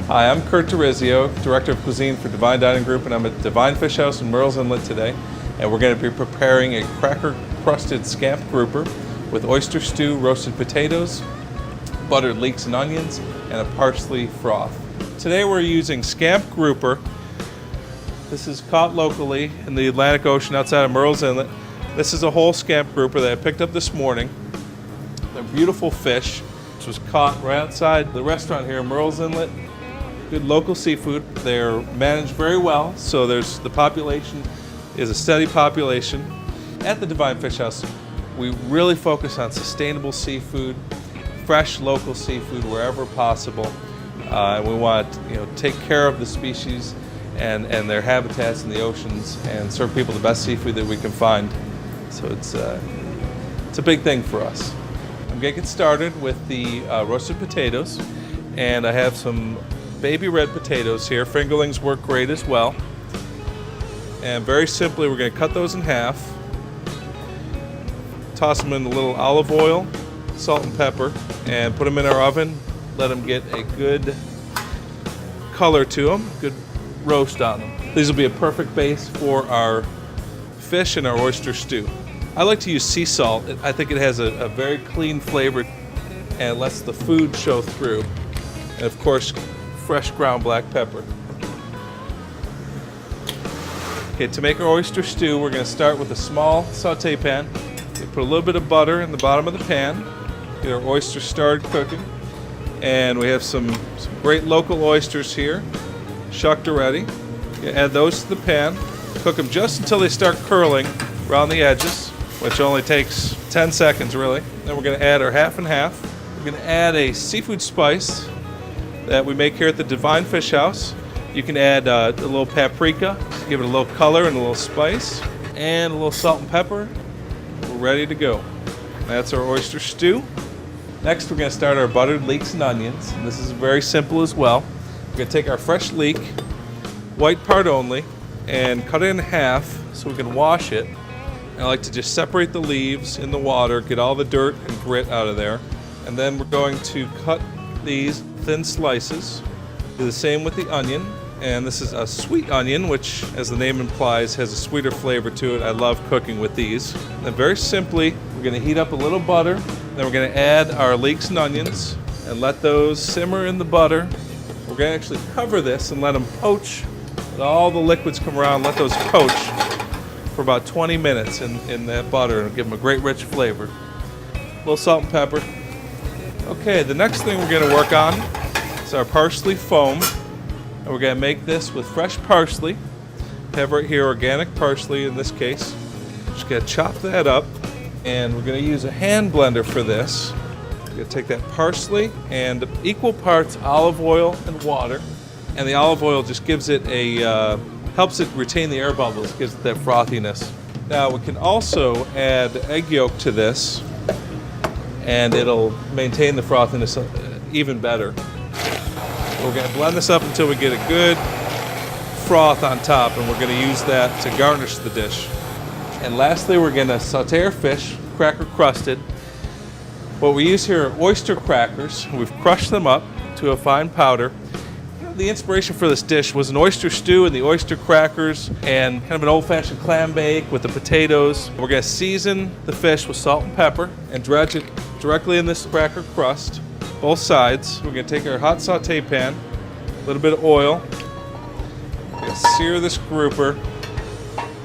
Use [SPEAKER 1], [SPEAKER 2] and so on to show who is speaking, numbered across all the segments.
[SPEAKER 1] Hi, I'm Kurt DeRizio, Director of Cuisine for Divine Dining Group, and I'm at Divine Fish House in Murrells Inlet today. And we're going to be preparing a cracker-crusted scamp grouper with oyster stew, roasted potatoes, buttered leeks and onions, and a parsley froth. Today we're using scamp grouper. This is caught locally in the Atlantic Ocean outside of Murrells Inlet. This is a whole scamp grouper that I picked up this morning. They're beautiful fish. This was caught right outside the restaurant here in Murrells Inlet. Good local seafood. They're managed very well, so the population is a steady population. At the Divine Fish House, we really focus on sustainable seafood, fresh local seafood wherever possible. We want to take care of the species and their habitats in the oceans and serve people the best seafood that we can find. So it's a big thing for us. I'm going to get started with the roasted potatoes, and I have some baby red potatoes here. Fingerlings work great as well. And very simply, we're going to cut those in half, toss them in a little olive oil, salt and pepper, and put them in our oven. Let them get a good color to them, good roast on them. These will be a perfect base for our fish and our oyster stew. I like to use sea salt. I think it has a very clean flavor and lets the food show through. And of course, fresh ground black pepper. Okay, to make our oyster stew, we're going to start with a small saute pan. We put a little bit of butter in the bottom of the pan. Get our oysters started cooking. And we have some great local oysters here, shucked already. You add those to the pan. Cook them just until they start curling around the edges, which only takes 10 seconds really. Then we're going to add our half and half. We're going to add a seafood spice that we make here at the Divine Fish House. You can add a little paprika, give it a little color and a little spice, and a little salt and pepper. We're ready to go. That's our oyster stew. Next, we're going to start our buttered leeks and onions. And this is very simple as well. We're going to take our fresh leek, white part only, and cut it in half so we can wash it. And I like to just separate the leaves in the water, get all the dirt and grit out of there. And then we're going to cut these thin slices. Do the same with the onion. And this is a sweet onion, which, as the name implies, has a sweeter flavor to it. I love cooking with these. And very simply, we're going to heat up a little butter. Then we're going to add our leeks and onions and let those simmer in the butter. We're going to actually cover this and let them poach. Let all the liquids come around, let those poach for about 20 minutes in that butter and give them a great rich flavor. A little salt and pepper. Okay, the next thing we're going to work on is our parsley foam. And we're going to make this with fresh parsley. I have right here organic parsley in this case. Just going to chop that up. And we're going to use a hand blender for this. We're going to take that parsley and equal parts olive oil and water. And the olive oil just gives it helps it retain the air bubbles, gives it that frothiness. Now we can also add egg yolk to this, and it'll maintain the frothiness even better. We're going to blend this up until we get a good froth on top, and we're going to use that to garnish the dish. And lastly, we're going to saute our fish, cracker crusted. What we use here are oyster crackers. We've crushed them up to a fine powder. The inspiration for this dish was an oyster stew and the oyster crackers and kind of an old-fashioned clam bake with the potatoes. We're going to season the fish with salt and pepper and dredge it directly in this cracker crust, both sides. We're going to take our hot saute pan, a little bit of oil. We're going to sear this grouper,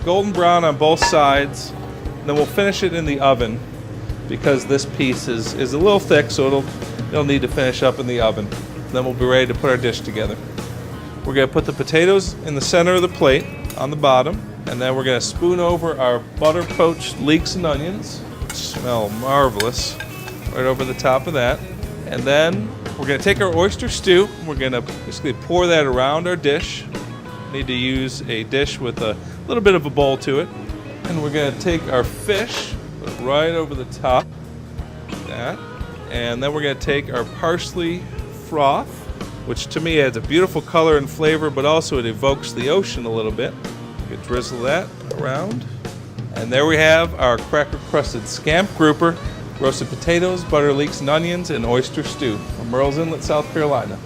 [SPEAKER 1] golden brown on both sides, and then we'll finish it in the oven because this piece is a little thick, so it'll need to finish up in the oven. Then we'll be ready to put our dish together. We're going to put the potatoes in the center of the plate on the bottom, and then we're going to spoon over our butter poached leeks and onions, which smell marvelous, right over the top of that. And then we're going to take our oyster stew. We're going to basically pour that around our dish. Need to use a dish with a little bit of a bowl to it. And we're going to take our fish, put it right over the top, like that. And then we're going to take our parsley froth, which to me adds a beautiful color and flavor, but also it evokes the ocean a little bit. You can drizzle that around. And there we have our cracker crusted scamp grouper, roasted potatoes, butter leeks and onions, and oyster stew from Murrells Inlet, South Carolina.